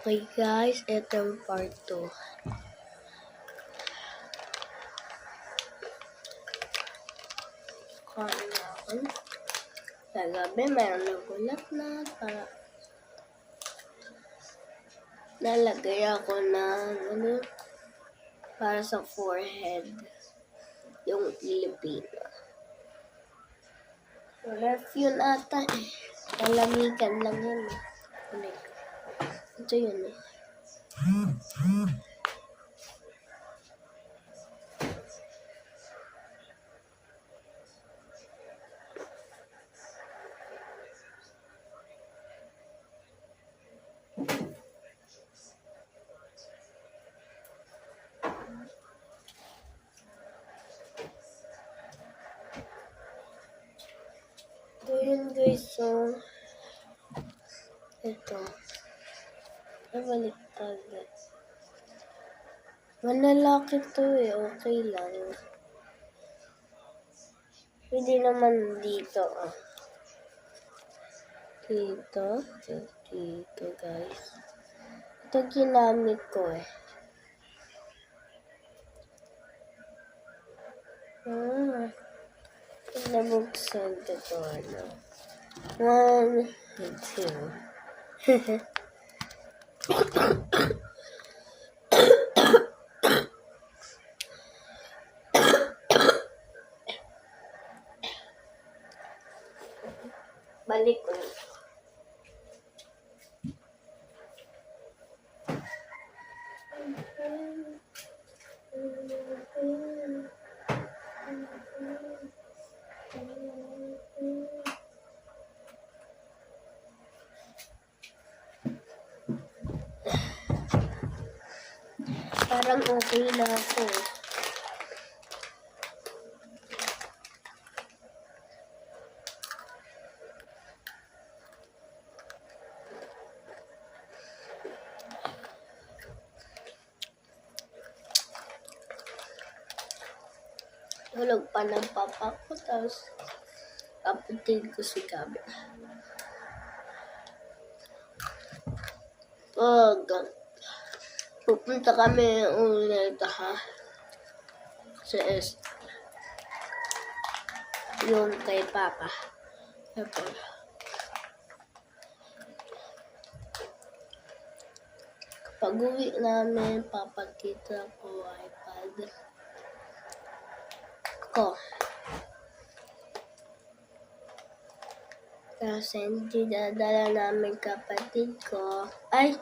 Okay guys, ito yung part 2. Kain na ako. Sa gabi, mayroon nagulat na para nalagay ako ng para sa forehead. Yung Pilipino. Ref yun ata eh. Malamigan lang yun eh. Ito yun eh. Ito yun guys, so ito. Nabaliktad. Malalaki to eh, okay lang. Pwede naman dito ah. Dito guys. Ito ginamit ko eh. Nabuksan ko to ano. 1, 2. Balik ko. Parang okay na ako. Hulog pa ng papa ko, tapos kapatid ko si Gabi. Pupunta kami ulit ha sa yung kay Papa. Kapag uwi namin, papakita ko iPad ko. Kasi hindi dadala namin kapatid ko. Ay,